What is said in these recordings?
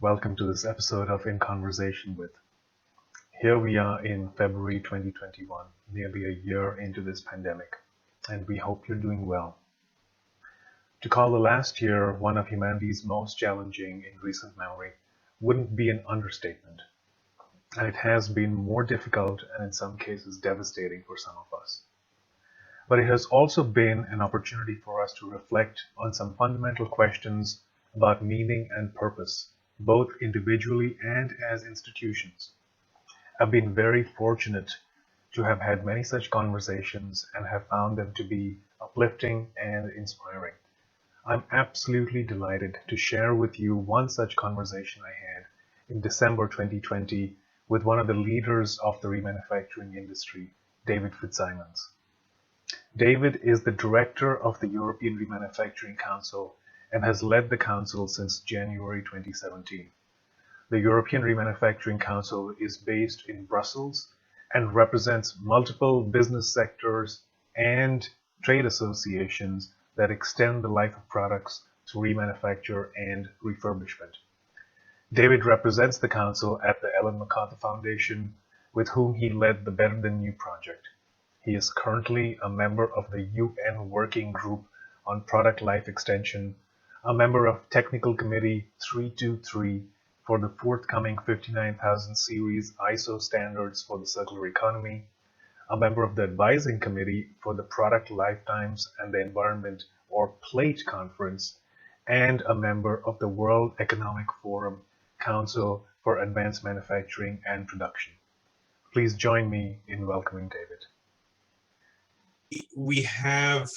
Welcome to this episode of In Conversation With. Here we are in February 2021, nearly a year into this pandemic, and we hope you're doing well. To call the last year one of humanity's most challenging in recent memory wouldn't be an understatement, and it has been more difficult and in some cases devastating for some of us. But it has also been an opportunity for us to reflect on some fundamental questions about meaning and purpose, both individually and as institutions. I've been very fortunate to have had many such conversations and have found them to be uplifting and inspiring. I'm absolutely delighted to share with you one such conversation I had in December 2020 with one of the leaders of the remanufacturing industry, David Fitzsimons. David is the director of the European Remanufacturing Council and has led the council since January 2017. The European Remanufacturing Council is based in Brussels and represents multiple business sectors and trade associations that extend the life of products through remanufacture and refurbishment. David represents the council at the Ellen MacArthur Foundation, with whom he led the Better Than You project. He is currently a member of the UN Working Group on Product Life Extension, a member of Technical Committee 323 for the forthcoming 59,000 series ISO standards for the circular economy, a member of the Advising Committee for the Product Lifetimes and the Environment, or PLATE conference, and a member of the World Economic Forum Council for Advanced Manufacturing and Production. Please join me in welcoming David. We have,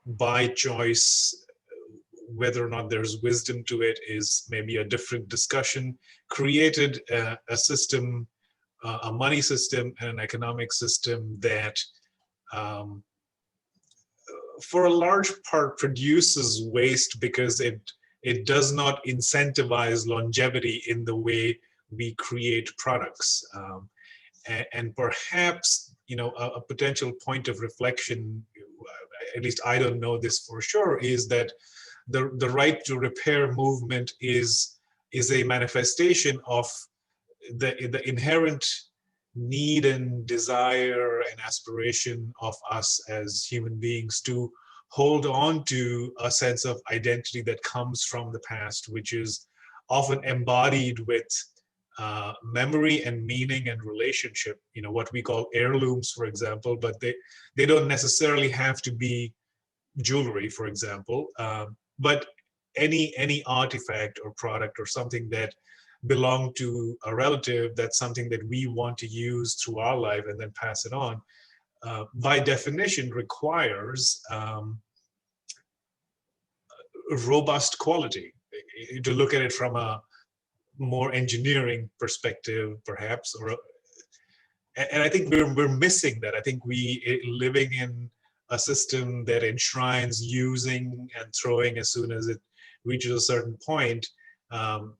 by choice, whether or not there's wisdom to it is maybe a different discussion, created a system, a money system and an economic system that for a large part produces waste because it does not incentivize longevity in the way we create products. And perhaps, a potential point of reflection, at least I don't know this for sure, is that the right to repair movement is a manifestation of the inherent need and desire and aspiration of us as human beings to hold on to a sense of identity that comes from the past, which is often embodied with memory and meaning and relationship, what we call heirlooms, for example, but they don't necessarily have to be jewelry, for example, but any artifact or product or something that belonged to a relative, that's something that we want to use through our life and then pass it on, by definition requires robust quality. To look at it from a more engineering perspective, perhaps, and I think we're missing that. I think we living in a system that enshrines using and throwing as soon as it reaches a certain point,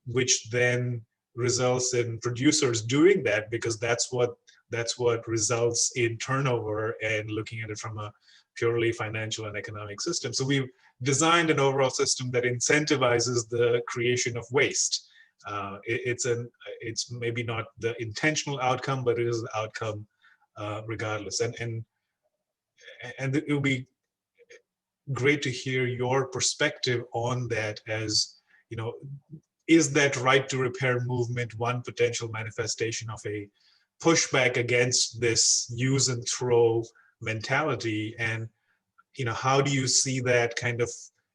which then results in producers doing that because that's what results in turnover, and looking at it from a purely financial and economic system. So we've designed an overall system that incentivizes the creation of waste. It's maybe not the intentional outcome, but it is the outcome regardless. And it would be great to hear your perspective on that. As is that right to repair movement one potential manifestation of a pushback against this use and throw mentality? And how do you see that kind of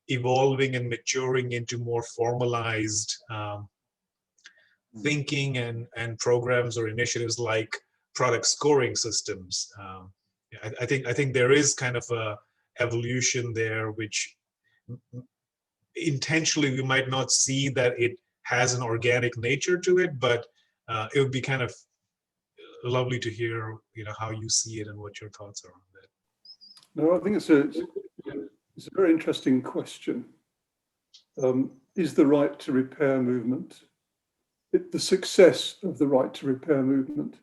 evolving and maturing into more formalized thinking and programs or initiatives like product scoring systems? I think there is kind of a evolution there, which intentionally we might not see that it has an organic nature to it, but it would be kind of lovely to hear how you see it and what your thoughts are on that. No, I think it's a very interesting question. Is the right to repair movement, the success of the right to repair movement,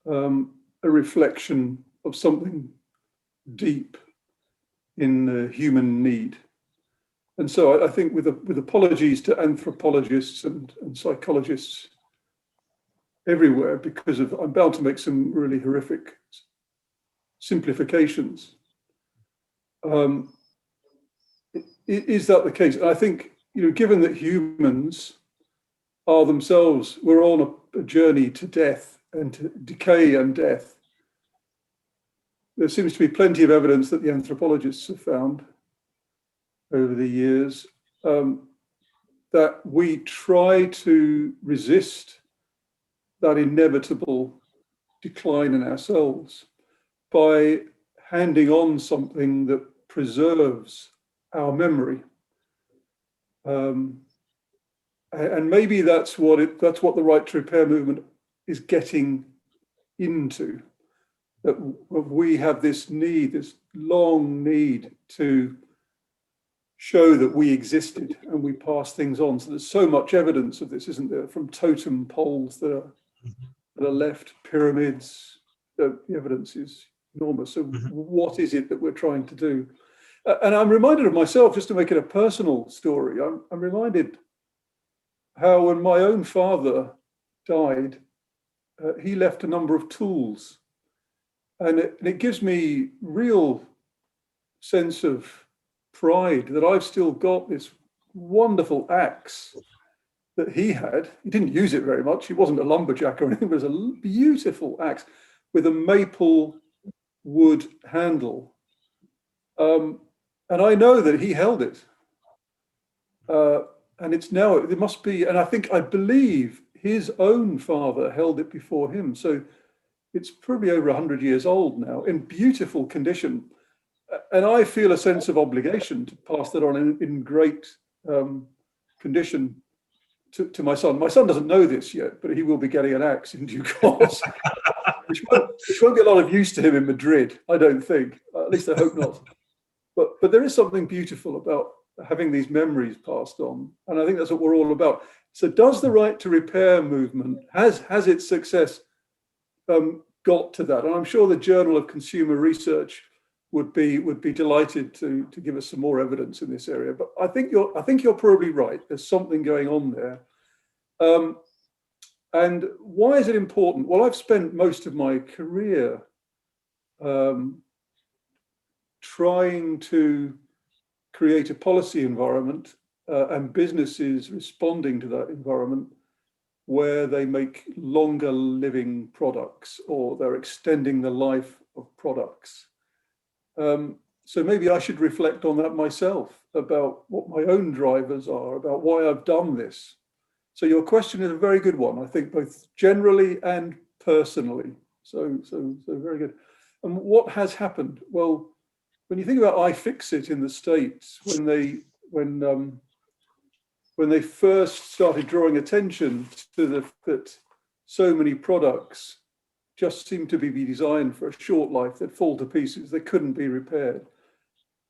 a reflection of something deep in human need? And so I think with apologies to anthropologists and psychologists everywhere, because I'm bound to make some really horrific simplifications. Is that the case? And I think, given that humans are themselves, we're on a journey to death and to decay and death. There seems to be plenty of evidence that the anthropologists have found over the years that we try to resist that inevitable decline in ourselves by handing on something that preserves our memory. And maybe that's what the right to repair movement is getting into. That we have this need, this long need to show that we existed and we pass things on. So there's so much evidence of this, isn't there? From totem poles that are left, pyramids. The evidence is enormous. So what is it that we're trying to do? And I'm reminded of myself, just to make it a personal story, I'm reminded how when my own father died, he left a number of tools. And it gives me real sense of pride that I've still got this wonderful axe that he had. He didn't use it very much. He wasn't a lumberjack or anything, but it was a beautiful axe with a maple wood handle. And I know that he held it. And it's now, it must be, and I believe his own father held it before him. So it's probably over 100 years old now, in beautiful condition. And I feel a sense of obligation to pass that on in great condition to my son. My son doesn't know this yet, but he will be getting an axe in due course, which won't be a lot of use to him in Madrid, I don't think. At least I hope not. But there is something beautiful about having these memories passed on. And I think that's what we're all about. So does the right to repair movement, has its success got to that? And I'm sure the Journal of Consumer Research would be delighted to give us some more evidence in this area. But I think you're probably right. There's something going on there. And why is it important? Well, I've spent most of my career trying to create a policy environment and businesses responding to that environment where they make longer living products or they're extending the life of products. So maybe I should reflect on that myself, about what my own drivers are, about why I've done this. So your question is a very good one, I think, both generally and personally. So very good. And what has happened? Well, when you think about iFixit in the States, when they first started drawing attention to that so many products just seemed to be designed for a short life, they'd fall to pieces, they couldn't be repaired.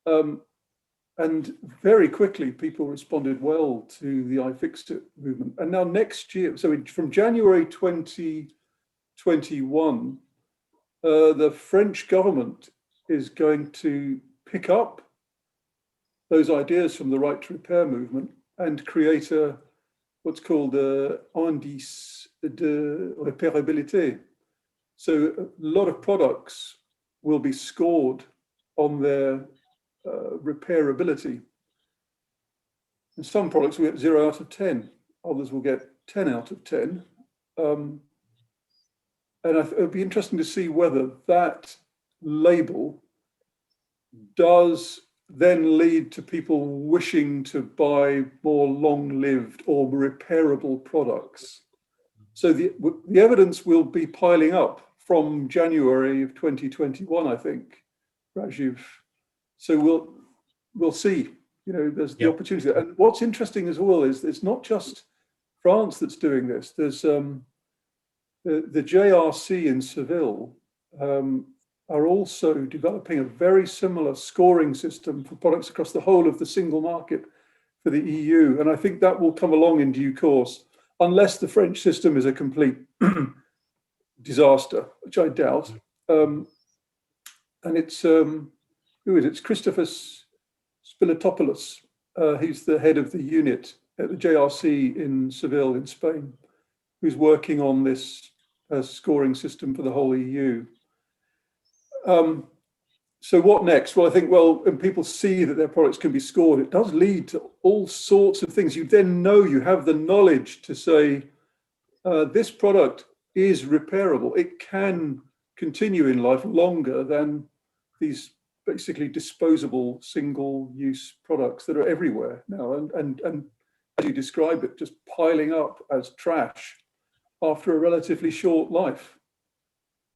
And very quickly, people responded well to the iFixit movement. And now next year, so from January 2021, the French government is going to pick up those ideas from the right to repair movement and create what's called an indice de réparabilité. So a lot of products will be scored on their repairability. And some products will get 0 out of 10, others will get 10 out of 10. And it would be interesting to see whether that label does then lead to people wishing to buy more long-lived or repairable products. So the evidence will be piling up from January of 2021, I think, Rajiv. So we'll see. There's the opportunity. And what's interesting as well is it's not just France that's doing this. There's the JRC in Seville are also developing a very similar scoring system for products across the whole of the single market for the EU. And I think that will come along in due course, unless the French system is a complete disaster, which I doubt. And it's, who is it? It's Christopher Spilotopoulos He's the head of the unit at the JRC in Seville in Spain, who's working on this scoring system for the whole EU. So what next? Well, I think, when people see that their products can be scored, it does lead to all sorts of things. You then know, you have the knowledge to say, this product is repairable. It can continue in life longer than these basically disposable single-use products that are everywhere now. And as you describe it, just piling up as trash after a relatively short life.